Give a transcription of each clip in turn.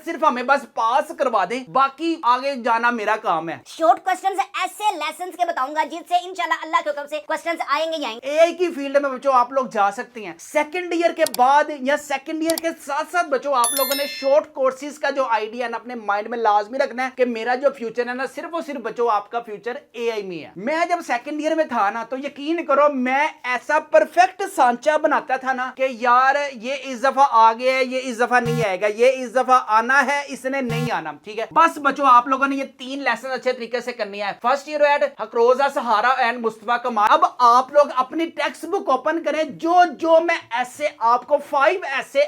सिर्फ हमें बस पास करवा दें, बाकी आगे जाना मेरा काम है। शॉर्ट क्वेश्चंस ऐसे लेसन्स के बताऊंगा जिससे इंशाल्लाह अल्लाह के हुक्म से क्वेश्चंस आएंगे ही आएंगे। एआई की फील्ड में बच्चों आप लोग जा सकते हैं। सेकंड ईयर के बाद या सेकंड ईयर के साथ साथ बच्चों आप लोगों ने शॉर्ट कोर्सेज का जो आइडिया है ना अपने माइंड में लाजमी रखना है कि मेरा जो फ्यूचर है ना सिर्फ और सिर्फ बच्चों आपका फ्यूचर एआई में है। मैं जब सेकंड ईयर में था ना तो यकीन करो मैं ऐसा परफेक्ट सांचा बनाता था ना कि यार ये इस दफा आ गया है, ये इस दफा नहीं आएगा, ये इस दफा आना है, इसने नहीं आना। ठीक है, बस बच्चों आप लोगों ने ये 3 लेसन अच्छे तरीके से करनी है। फर्स्ट ईयर एट हकरोजा सहारा एंड मुस्तफा कमाल। अब आप लोग अपनी टेक्स्ट बुक ओपन करें, जो मैं ऐसे आपको 5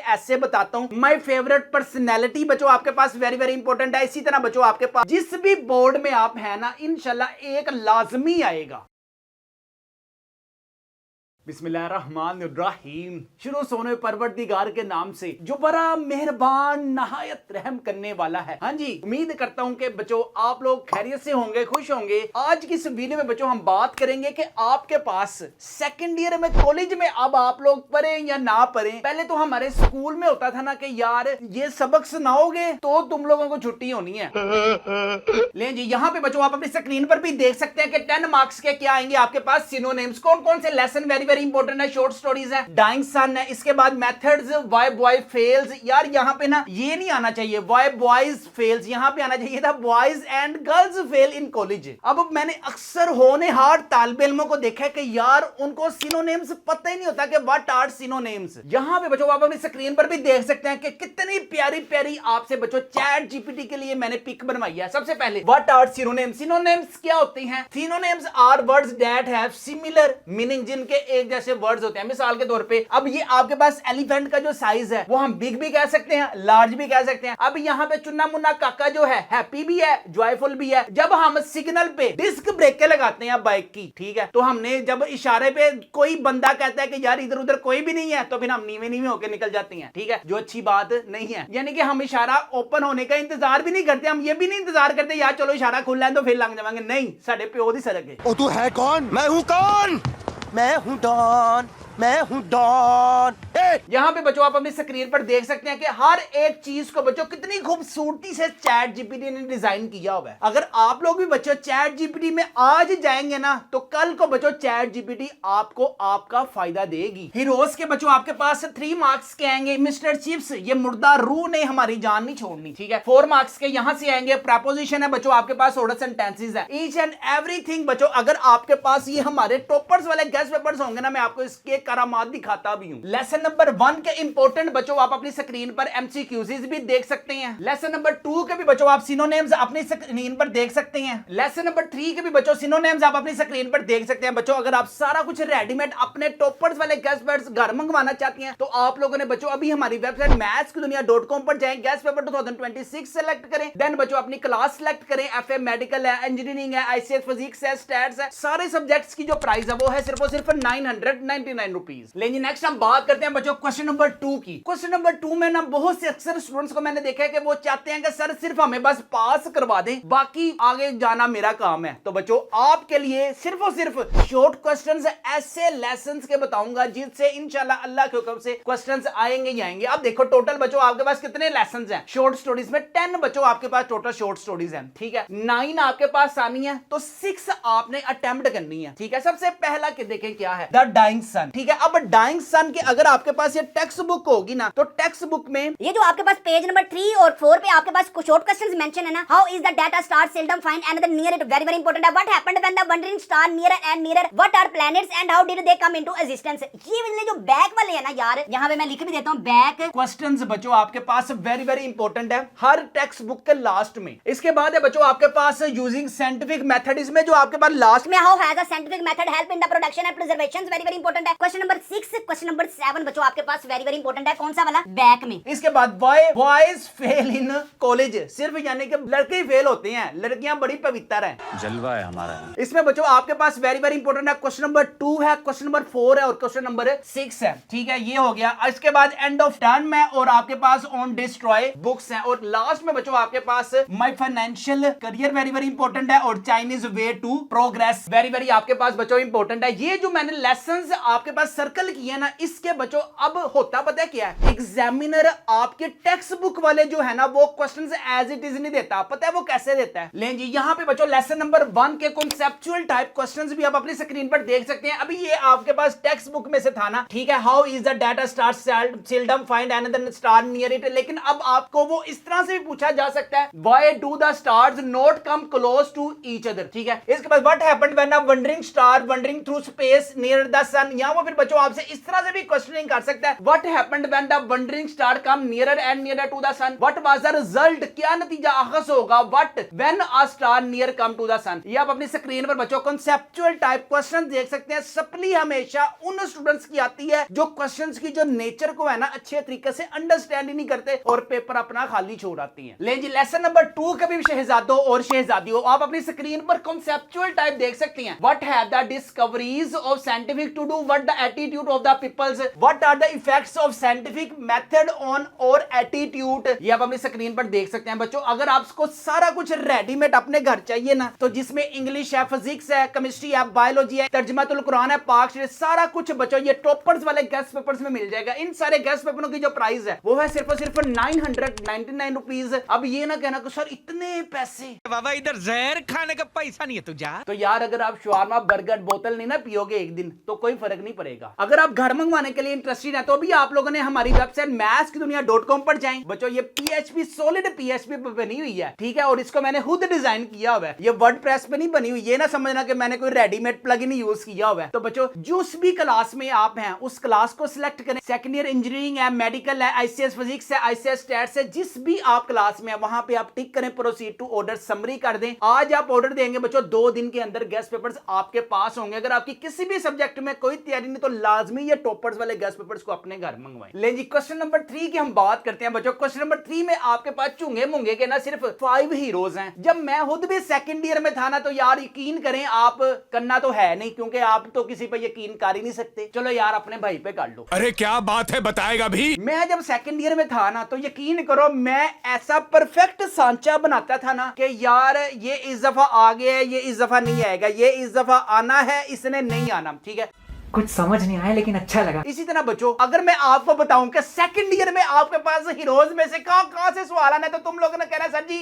ऐसे बताता हूं। माय फेवरेट पर्सनैलिटी बच्चों आपके पास वेरी वेरी इंपॉर्टेंट है। इसी तरह बच्चों आपके पास जिस भी बोर्ड में आप हैं ना इंशाल्लाह एक लाजमी आएगा। बिस्मिल्लाहिर्रहमानिर्रहीम। शुरू सोने परवरदिगार के नाम से जो बड़ा मेहरबान नहायत रहम करने वाला है। हाँ जी, उम्मीद करता हूं कि बच्चों आप लोग खैरियत से होंगे, खुश होंगे। आज की इस वीडियो में बच्चों हम बात करेंगे कि आपके पास सेकंड ईयर में कॉलेज में अब आप लोग पढ़े या ना पढ़े। पहले तो हमारे स्कूल में होता था ना कि यार ये सबक सुनाओगे तो तुम लोगों को छुट्टी होनी है। ले जी, यहाँ पे बच्चों आप अपनी स्क्रीन पर भी देख सकते हैं कि 10 मार्क्स के क्या आएंगे आपके पास। सिनोनिम्स कौन कौन से लेसन वेरी वेरी इंपॉर्टेंट है। शॉर्ट स्टोरीज है, डाइंग सन है, इसके बाद मेथड्स, व्हाई बॉय फेल्स। यार यहाँ पे ना ये नहीं आना चाहिए व्हाई बॉयज फेल्स, यहाँ पे आना चाहिए था boys and girls fail in college. अब मैंने अक्सर होनहार तालिबे इल्मों को देखा है कि यार उनको सिनोनिम्स पता ही नहीं होता कि व्हाट आर सिनोनिम्स। यहाँ पे बच्चों आप अपनी स्क्रीन पर भी देख सकते हैं कि कितनी प्यारी प्यारी आपसे बच्चों चैट जीपीटी के लिए मैंने पिक बनवाई है। सबसे पहले व्हाट आर सिनोनिम्स। सिनोनिम्स क्या होती हैं? Synonyms are words that have similar meaning, जिनके एक जैसे वर्ड्स होते हैं। मिसाल के तौर पे अब ये आपके पास एलिफेंट का जो साइज है वो हम बिग भी कह सकते हैं, लार्ज भी कह सकते हैं। अब यहाँ पे चुन्ना मुन्ना काका जो है हैप्पी भी है, जॉयफुल भी है। जब हम सिग्नल पे डिस्क ब्रेक के लगाते हैं बाइक की, ठीक है, तो हमने जब इशारे पे कोई बंदा कहता है कि यार इधर उधर कोई भी नहीं है तो फिर हम नीवे नीवे होकर निकल जाते हैं। ठीक है, जो अच्छी बात नहीं है। यानी कि हम इशारा ओपन होने का इंतजार भी नहीं करते, हम ये भी नहीं इंतजार करते यार चलो इशारा खुल है तो फिर लग जाएंगे। नहीं, साढ़े प्यो दी सड़क है। ओ तू है कौन? मैं हूं कौन? मैं हूं डॉन, मैं हूं डॉन। यहाँ पे बच्चों आप अपनी स्क्रीन पर देख सकते हैं कि हर एक चीज को बच्चों कितनी खूबसूरती से चैट जीपीटी ने डिजाइन किया हुआ है। अगर आप लोग भी बच्चों चैट जीपीटी में आज जाएंगे ना तो कल को बच्चों चैट जीपीटी आपको आपका फायदा देगी। हीरोज के बच्चों आपके पास 3 मार्क्स के आएंगे। मिस्टर चिप्स, ये मुर्दा रूह ने हमारी जान नहीं छोड़नी। ठीक है, 4 मार्क्स के यहाँ से आएंगे। प्रपोजिशन है बच्चों आपके पास, ऑर्डर सेंटेंसेस है, ईच एंड एवरीथिंग। बच्चों अगर आपके पास ये हमारे टॉपर्स वाले गेस्ट पेपर्स होंगे ना मैं आपको इसके करामात दिखाता भी हूँ। लेसन नंबर 1 के इंपॉर्टेंट बच्चों आप अपनी स्क्रीन पर एमसीक्यूज़ भी देख सकते हैं। लेसन नंबर 2 के भी बच्चों आप सिनोनिम्स अपनी स्क्रीन पर देख सकते हैं। लेसन नंबर 3 के भी बच्चों सिनोनिम्स आप अपनी स्क्रीन पर देख सकते हैं। बच्चों अगर आप सारा कुछ रेडीमेड अपने टॉपर्स वाले गेस्ट पेपर्स घर मंगवाना चाहते हैं तो आप लोगों ने बच्चों अभी हमारी वेबसाइट mathskidunia.com पर जाएं, गेस्ट पेपर 2026 सेलेक्ट करें, देन बच्चों अपनी क्लास सेलेक्ट करें। एफए मेडिकल है, इंजीनियरिंग है, आईसीएस फिजिक्स है, स्टैट्स है, सारे सब्जेक्ट्स की जो प्राइस है वो है सिर्फ और सिर्फ 999 रुपीज। लेकिन नेक्स्ट हम बात करते हैं बच्चों क्वेश्चन नंबर 2 की। क्वेश्चन नंबर 2 में ना बहुत से अक्सर स्टूडेंट्स को मैंने देखा है कि वो चाहते हैं कि सर सिर्फ हमें बस पास करवा दें, बाकी आगे जाना मेरा काम है। तो बच्चों आपके लिए सिर्फ और सिर्फ शॉर्ट क्वेश्चंस ऐसे लेसन्स के बताऊंगा जिनसे इंशाल्लाह अल्लाह के हुक्म से क्वेश्चंस आएंगे ही आएंगे। अब देखो टोटल बच्चों आपके पास कितने लेसन्स हैं शॉर्ट स्टोरीज में। 10 बच्चों आपके पास टोटल शॉर्ट स्टोरीज हैं। ठीक है, 9 आपके पास आनी है तो 6 आपने अटेम्प्ट करनी है। ठीक है, सबसे पहला कि देखें क्या है, द डाइंग सन। ठीक है, अब डाइंग सन के अगर आपके पास ये टेक्स्ट बुक होगी ना तो टेक्स्ट बुक में ये जो आपके पास पेज नंबर 3 और 4 पे आपके पास कुछ शॉर्ट क्वेश्चंस मेंशन है ना। How is the data star seldom find another near it, very very important है। What happened when the wandering star near and near, what are planets and how did they come into existence. ये वाले जो back वाले है ना यार, यहाँ पे मैं लिख भी देता हूँ बैक क्वेश्चंस बच्चों आपके पास वेरी वेरी इंपॉर्टेंट है हर टेक्स्ट बुक के लास्ट में। इसके बाद है बच्चों आपके पास यूजिंग साइंटिफिक मेथड, इसमें जो आपके पास लास्ट में how has a scientific method help in the production and preservation, very very important है। क्वेश्चन नंबर 6, क्वेश्चन नंबर 7 बच्चों आपके पास वेरी वेरी इंपॉर्टेंट है। कौन सा वाला? बैक में। इसके बाद why boys fail in college, सिर्फ यानी कि लड़के ही फेल होते हैं, लड़कियां बड़ी पवित्र हैं। जलवा है हमारा। इसमें बच्चों आपके पास वेरी वेरी इंपॉर्टेंट है क्वेश्चन नंबर 2 है, क्वेश्चन नंबर 4 है और क्वेश्चन नंबर 6 है। ठीक है, ये हो गया। इसके बाद एंड ऑफ टर्म में और आपके पास ऑन डिस्ट्रॉय बुक्स है और लास्ट में बच्चों आपके पास my financial career very very important है और Chinese way to progress very very आपके पास बच्चों इंपॉर्टेंट है। ये जो मैंने लेसन्स आपके पास पास सर्कल किया ना, इसके बच्चों अब होता पता है क्या है, एग्जामिनर आपके टेक्स्ट बुक वाले जो है ना वो क्वेश्चंस एज इट इज नहीं देता। पता है वो कैसे देता है? लें जी, यहाँ पे बच्चों लेसन नंबर 1 के कॉन्सेप्चुअल टाइप क्वेश्चंस भी आप अपनी स्क्रीन पर देख सकते हैं। अभी ये आपके पास टेक्स्ट बुक में से था ना, ठीक है, how is the data star seldom find another star near it. लेकिन अब आपको वो इस तरह से भी पूछा जा सकता है, why do the stars not come close to each other, ठीक है। इसके बाद what happened when a wandering star wandering through space near the sun. यहां वो फिर बच्चों आपसे इस तरह से भी क्वेश्चनिंग कर सकता है, what happened when the wandering star come nearer and nearer to the sun, what was the result, क्या नतीजा आखिर होगा, what when a star near come to the sun. ये आप अपनी स्क्रीन पर बच्चों कॉन्सेप्चुअल टाइप क्वेश्चन देख सकते हैं। सप्ली हमेशा उन स्टूडेंट्स की आती है जो क्वेश्चंस की जो नेचर को है ना अच्छे तरीके से अंडरस्टैंड ही नहीं करते और पेपर अपना खाली छोड़ आती हैं। ले जी, लेसन नंबर 2 के भी शहजादों और शहजादियों आप अपनी स्क्रीन पर कॉन्सेप्चुअल टाइप देख सकती हैं। What have the discoveries of scientific to do what the attitude of the peoples, what are the effects of scientific method on our attitude. ये आप अपनी स्क्रीन पर देख सकते हैं बच्चों। अगर आपको सारा कुछ रेडीमेड अपने घर चाहिए ना, तो जिसमें इंग्लिश है, फिजिक्स है, केमिस्ट्री है, बायोलॉजी है, तर्जुमातुल कुरान है, पाक शरीफ, सारा कुछ बच्चों ये टॉपर्स वाले गेस्ट पेपर्स में मिल जाएगा। इन सारे गेस्ट पेपरों की जो प्राइस है वो है सिर्फ और सिर्फ 999 रुपीज। अब ये ना कहना कि सर इतने पैसे, बाबा इधर जहर खाने का पैसा नहीं है तुझा। तो यार अगर आप शवारमा बर्गर बोतल नहीं ना पियोगे एक दिन तो कोई फर्क नहीं पड़ेगा। अगर आप घर मंगवाने के लिए इंटरेस्टेड है तो भी आप लोगों ने हमारी वेबसाइट mathskidunia.com पर जाएं बच्चों। ये PHP सॉलिड PHP पे बनी हुई है, ठीक है, और इसको मैंने खुद डिजाइन किया हुआ है। ये वर्डप्रेस पे नहीं बनी हुई, ये ना समझना कि मैंने कोई रेडीमेड प्लगइन यूज किया हुआ है। तो बच्चों जिस भी क्लास में आप हैं उस क्लास को सिलेक्ट करें। सेकंड ईयर इंजीनियरिंग है, मेडिकल है, ICS फिजिक्स है, ICS स्टैट्स है, जिस भी आप क्लास में है वहां पे आप टिक करें, प्रोसीड टू ऑर्डर, समरी कर दें। आज आप ऑर्डर देंगे बच्चों, 2 दिन के अंदर गेस्ट पेपर्स आपके पास होंगे। अगर आपकी किसी भी सब्जेक्ट में कोई तैयारी नहीं तो लाजमी ये टॉपर्स वाले गेस्ट पेपर्स को अपने घर मंगवाएं। ले जी, क्वेश्चन नंबर 3 की हम बात करते हैं बच्चों। क्वेश्चन नंबर 3 में आपके पास चुंगे मुंगे के ना सिर्फ 5 हीरोज हैं। जब मैं खुद भी सेकंड ईयर में था ना तो यार यकीन करें, आप करना तो है नहीं क्योंकि आप तो किसी पे यकीन कर ही नहीं सकते। चलो यार अपने भाई पे कर लो। अरे क्या बात है, बताएगा भी। मैं जब सेकंड ईयर में था ना तो यकीन करो मैं ऐसा परफेक्ट सांचा बनाता था ना कि यार ये इस दफा आ गया है, ये इस दफा नहीं आएगा, ये इस दफा आना है, इसने नहीं आना, ठीक है। कुछ समझ नहीं आया लेकिन अच्छा लगा। इसी तरह बच्चों अगर मैं आपको बताऊं कि सेकंड ईयर में आपके पास हीरोज में से कहां से सवाल आना है तो तुम लोगों ने कहना सर जी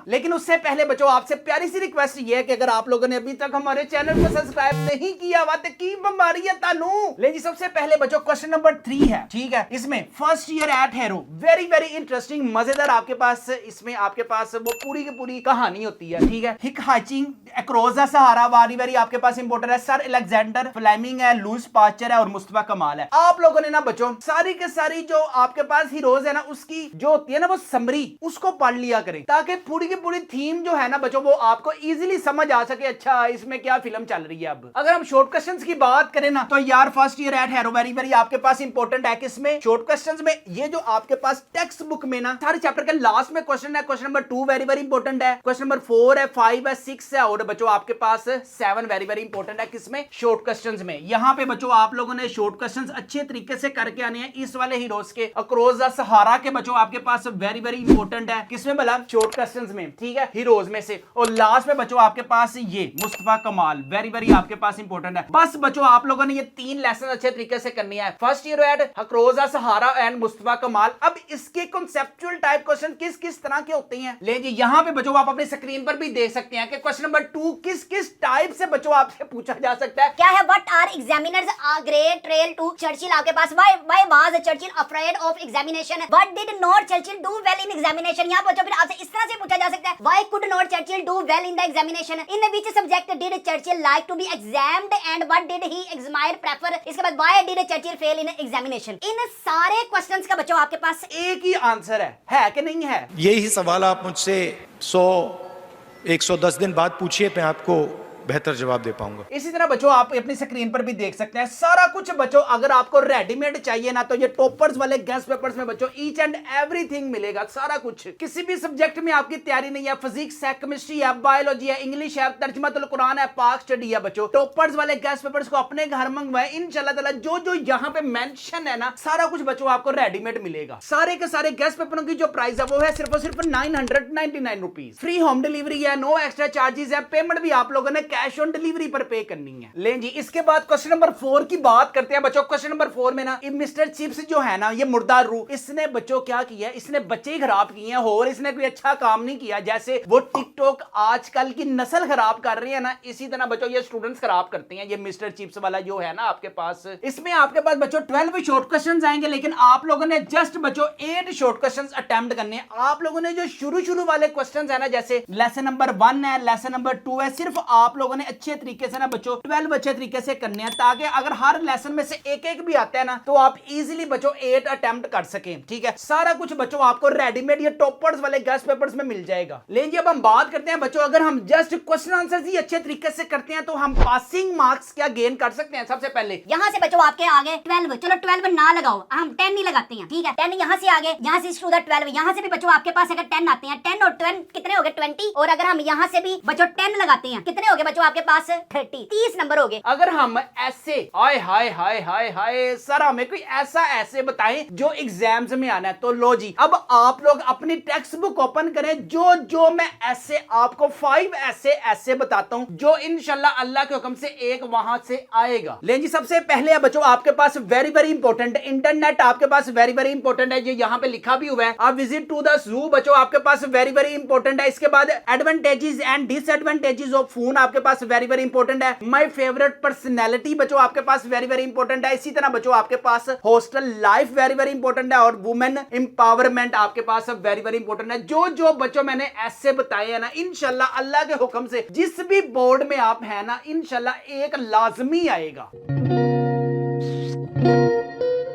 लेकिन उससे पहले बच्चों आपसे प्यारी सी रिक्वेस्ट ये है कि अगर आप लोगों ने अभी तक हमारे चैनल को सब्सक्राइब नहीं किया हुआ तो की बीमारी है तानू। ले जी, सबसे पहले बच्चों क्वेश्चन नंबर 3 है, ठीक है। इसमें first year at Harrow, very very interesting मजेदार आपके पास इसमें आपके पास वो पूरी की पूरी कहानी होती है, ठीक है। Hitchhiking across the Sahara, very very आपके पास इंपॉर्टेंट है। सर अलेक्जेंडर फ्लेमिंग है, लुईस पास्चर है और मुस्तफा कमाल है। आप लोगों ने ना बच्चों सारी के सारी जो आपके पास हीरोज है ना उसकी जो होती है ना वो समरी उसको पढ़ लिया करें ताकि पूरी की पूरी थीम जो है ना बच्चों वो आपको इजीली समझ आ सके, अच्छा इसमें क्या फिल्म चल रही है। अब अगर हम शॉर्ट क्वेश्चंस की बात करें ना तो यार first year at Harrow very very आपके पास इंपॉर्टेंट है। किसमें? शॉर्ट क्वेश्चंस में। ये जो आपके पास टेक्स्ट बुक में ना सारे चैप्टर के लास्ट में क्वेश्चन है, question number 2 very very important है, क्वेश्चन नंबर 4 है, 5 है, 6 है और बच्चों आपके पास 7 वेरी वेरी इंपॉर्टेंट है। किसमें? शॉर्ट क्वेश्चंस में। यहां पे बच्चों आप लोगों ने शॉर्ट क्वेश्चंस अच्छे तरीके से करके आने हैं। इस वाले हीरोज के अक्रॉस द सहारा के बच्चों आपके पास वेरी वेरी इंपॉर्टेंट है। किसमें भला? शॉर्ट क्वेश्चंस में, ठीक है, हीरोज में से। और लास्ट में बच्चों आपके पास ये मुस्तफा कमाल वेरी वेरी आपके पास इंपॉर्टेंट है। बस बच्चों आप लोगों ने ये 3 लेसन अच्छे तरीके से करनी है, first year at across the Sahara and Mustafa Kemal. अब इसके कॉन्सेप्चुअल टाइप क्वेश्चन किस किस तरह के होते हैं ले जी यहां पे बच्चों आप अपनी स्क्रीन पर भी देख सकते हैं कि क्वेश्चन नंबर 2 किस किस टाइप से बच्चों आपसे पूछा जा सकता है। क्या है? What are examiners are great trail to Churchill आपके पास। Why was Churchill afraid of examination. What did not Churchill do well in examination. यहां बच्चों फिर आपसे इस तरह से पूछा जा सकता है, why could not Churchill do well in the examination. In which subject did Churchill like to be examined and what did he admire prefer. इसके बाद why did Churchill fail in examination. इन सारे क्वेश्चंस का बच्चों आपके पास एक ही आंसर है कि नहीं है? यही सवाल आप मुझसे 100-110 दिन बाद पूछिए, मैं आपको बेहतर जवाब दे पाऊंगा। इसी तरह बच्चों आप अपनी स्क्रीन पर भी देख सकते हैं सारा कुछ बच्चों। अगर आपको रेडीमेड चाहिए ना तो ये टॉपर्स वाले गेस्ट पेपर्स में बच्चों ईच एंड एवरीथिंग मिलेगा, सारा कुछ। किसी भी सब्जेक्ट में आपकी तैयारी नहीं है, फिजिक्स है, केमिस्ट्री है, बायोलॉजी है, इंग्लिश है, तर्जुमातुल कुरान है, पाक स्टडी है बच्चों, टॉपर्स वाले गेस्ट पेपर्स को अपने घर मंगवाए इंशाल्लाह ताला। जो जो यहाँ पे मेंशन है ना सारा कुछ बच्चों आपको रेडीमेड मिलेगा। सारे के सारे गेस्ट पेपरों की जो प्राइस है वो है सिर्फ और सिर्फ 999 रुपीज। फ्री होम डिलीवरी है, नो एक्स्ट्रा चार्जेस है, पेमेंट भी आप लोगों ने कैश ऑन डिलीवरी पर पे करनी है। लें जी, इसके बाद क्वेश्चन नंबर 4 की बात करते हैं बच्चों। क्वेश्चन नंबर 4 में ना मिस्टर चिप्स जो है ना, ये मुर्दार रूह, इसने बच्चों क्या किया, इसने बच्चे ही खराब किए हैं और इसने कोई अच्छा काम नहीं किया। जैसे वो टिकटॉक आजकल की नस्ल खराब कर रही है ना, इसी तरह बच्चों ये स्टूडेंट्स खराब करते हैं। ये मिस्टर चिप्स वाला जो है ना आपके पास, इसमें आपके पास बच्चों 12 शॉर्ट क्वेश्चंस आएंगे, लेकिन आप लोगों ने जस्ट बच्चों 8 शॉर्ट क्वेश्चंस अटेम्प्ट करने हैं। आप लोगों ने जो शुरू वाले क्वेश्चंस है ना, जैसे लेसन नंबर 1 है, लेसन नंबर 2 है, सिर्फ आप लोगों ने अच्छे तरीके से ना बच्चों 12 अच्छे तरीके से करने हैं, ताकि अगर हर लेसन में से एक भी आता है ना तो आप इजीली बच्चों 8 अटेम्प्ट कर सकें। ठीक है, सारा कुछ बच्चों आपको रेडीमेड या टॉपर्स वाले गेस्ट पेपर्स में मिल जाएगा। लेकिन जब हम बात करते हैं बच्चों, अगर हम जस्ट क्वेश्चन आंसर ही अच्छे तरीके से करते हैं तो हम पासिंग मार्क्स क्या गेन कर सकते हैं। सबसे पहले यहाँ से बच्चों आपके आगे 12, चलो 12 ना लगाओ, हम 10 ही लगाते हैं। ठीक है, 10 यहाँ से आगे, यहाँ से टू द 12, यहाँ से भी बच्चों आपके पास अगर 10 आते हैं, 10 और 12 कितने हो गए 20, और अगर हम यहाँ से भी बच्चों 10 लगाते हैं, कितने हो गए बच्चों आपके पास 30 नंबर हो गए। अगर हम ऐसे हाय हाय हाय हाय हाय सर हमें कोई ऐसा ऐसे बताएं जो एग्जाम्स में आना है, तो लो जी, अब आप लोग अपनी टेक्स्ट बुक ओपन करें। जो मैं ऐसे आपको 5 ऐसे बताता हूं जो इंशाल्लाह अल्लाह के हुक्म से एक वहां से आएगा। लेकिन जी सबसे पहले है बच्चों आपके पास वेरी इंपॉर्टेंट इंटरनेट, आपके पास वेरी इंपॉर्टेंट है, जो यहाँ पे लिखा भी हुआ है। आप विजिट टू द जू बच्चों आपके पास वेरी इंपॉर्टेंट है। इसके बाद advantages and disadvantages of phone आपके पास वेरी इंपॉर्टेंट है। माय फेवरेट पर्सनैलिटी बच्चों आपके पास वेरी इंपॉर्टेंट है। इसी तरह बच्चों आपके पास हॉस्टल लाइफ वेरी इंपॉर्टेंट है, और वुमेन एम्पावरमेंट आपके पास वेरी इंपॉर्टेंट है। जो बच्चों मैंने ऐसे बताए हैं ना, इंशाल्लाह अल्लाह के हुक्म से जिस भी बोर्ड में आप हैं ना, इंशाल्लाह एक लाजमी आएगा।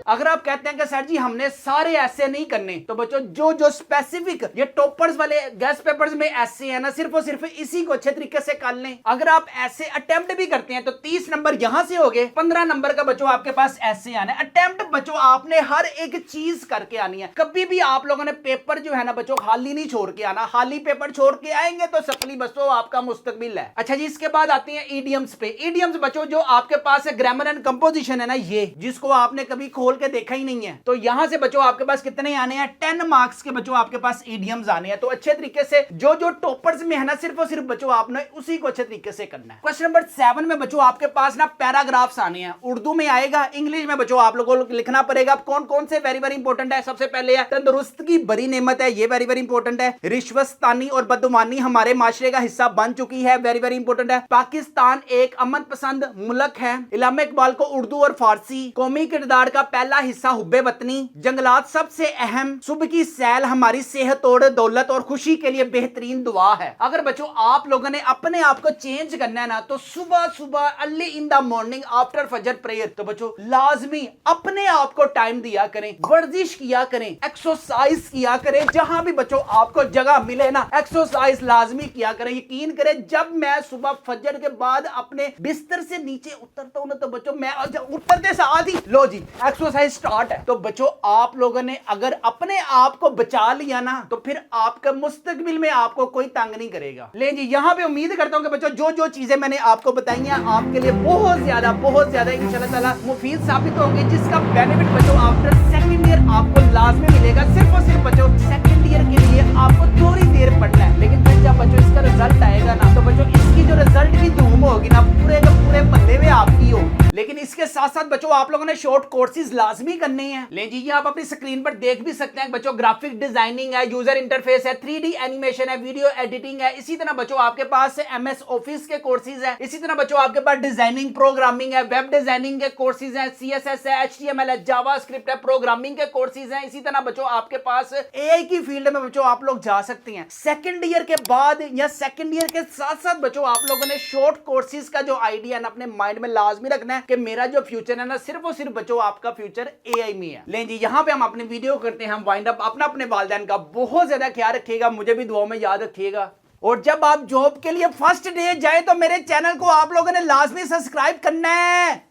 अगर आप कहते हैं कि सर जी हमने सारे ऐसे नहीं करने, तो बच्चों जो स्पेसिफिक ये टॉपर्स वाले गेस्ट पेपर्स में ऐसे है ना, सिर्फ और सिर्फ इसी को अच्छे तरीके से कर लें। अगर आप ऐसे अटेम्प्ट भी करते हैं तो 30 नंबर यहां से हो गए, 15 नंबर का बच्चों आपके पास ऐसे आना है। अटेम्प्ट बच्चों आपने हर एक चीज करके आनी है। कभी भी आप लोगों ने पेपर जो है ना बच्चों खाली नहीं छोड़ के आना। खाली पेपर छोड़ के आएंगे तो सपली बच्चों आपका मुस्तकबिल है। अच्छा जी, इसके बाद आते हैं ईडियम्स पे। ईडियम्स बच्चों जो आपके पास ग्रामर एंड कंपोजिशन है ना, ये जिसको आपने कभी खोल के देखा ही नहीं है, तो यहां से बच्चों आपके पास कितने आने हैं, 10 मार्क्स के बच्चों आपके पास इडियम्स आने हैं। तो अच्छे तरीके से जो टॉपर्स में है ना, सिर्फ और सिर्फ बच्चों आपने उसी को अच्छे तरीके से करना है। क्वेश्चन नंबर 7 में बच्चों आपके पास ना पैराग्राफ्स आने हैं। उर्दू में आएगा, इंग्लिश में बच्चों आप लोगों को लिखना पड़ेगा। कौन कौन से वेरी इंपॉर्टेंट है। सबसे पहले है तंदुरुस्त की बड़ी नेमत है, ये वेरी इंपॉर्टेंट है। रिश्वतस्तानी और बदगुमानी हमारे माशरे का हिस्सा बन चुकी है, वेरी इंपॉर्टेंट है। पाकिस्तान एक अमन पसंद मुल्क है। इलामा इकबाल को उर्दू और फारसी। कौमी किरदार का पहला हिस्सा हुब्बे वतनी। जंगलात सबसे अहम। सुबह की सैल हमारी सेहत और दौलत और खुशी के लिए बेहतरीन दुआ है। अगर बच्चों आप लोगों ने अपने आप को चेंज करना है ना, तो सुबह early in the morning after फजर प्रेयर, तो बच्चों लाजमी अपने आप को टाइम दिया करें, वर्जिश किया करें, एक्सरसाइज किया करें। जहां भी बच्चों आपको जगह मिले ना, एक्सरसाइज लाजमी किया करें। यकीन करें, जब मैं सुबह फजर के बाद अपने बिस्तर से नीचे उतरता हूं ना, तो बच्चों मैं उतरते साथ ही लो जी एक्सरसाइज स्टार्ट है। तो बच्चों आप लोगों ने अगर अपने आप को बचा लिया ना, तो फिर आपका मुस्तकबिल में आपको कोई तंग नहीं करेगा। ले जी, यहां पे उम्मीद करता हूं कि बच्चों जो चीजें मैंने आपको बताई हैं आपके लिए बहुत ज्यादा इंशाल्लाह ताला मुफीद साबित होंगी, जिसका बेनिफिट बच्चों आफ्टर सेकंड ईयर आपको लाजमी मिलेगा। सिर्फ और सिर्फ बच्चों सेकंड ईयर के लिए आपको थोड़ी देर पढ़ना है, लेकिन फिर जब बच्चों इसका रिजल्ट आएगा ना, तो बच्चों इसकी जो रिजल्ट की धूम होगी ना, पूरे के पूरे बंदे में आपकी होगी। लेकिन इसके साथ साथ बच्चों आप लोगों ने शॉर्ट कोर्सेज लाजमी करने हैं। ले जी, ये आप अपनी स्क्रीन पर देख भी सकते हैं बच्चों। ग्राफिक डिजाइनिंग है, यूजर इंटरफेस है, 3D एनिमेशन है, वीडियो एडिटिंग है। इसी तरह बच्चों आपके पास MS ऑफिस के कोर्सेज है। इसी तरह बच्चों आपके पास डिजाइनिंग प्रोग्रामिंग है, वेब डिजाइनिंग के कोर्सेज है, CSS है, HTML है, जावास्क्रिप्ट है, प्रोग्रामिंग के कोर्सेज है। इसी तरह बच्चों आपके पास AI की फील्ड में बच्चों आप लोग जा सकते हैं। सेकंड ईयर के बाद या सेकंड ईयर के साथ साथ बच्चों आप लोगों ने शॉर्ट कोर्सेज का जो आइडिया है ना, अपने माइंड में लाजमी रखना है कि मेरा जो फ्यूचर है ना, सिर्फ और सिर्फ बच्चों आपका फ्यूचर AI में है। लें जी, यहाँ पे हम अपनी वीडियो करते हैं वाइंड अप। अपने वालिदैन का बहुत ज्यादा ख्याल रखिएगा, मुझे भी दुआ में याद रखिएगा। और जब आप जॉब के लिए फर्स्ट डे जाए तो मेरे चैनल को आप लोगों ने लाजमी सब्सक्राइब करना है।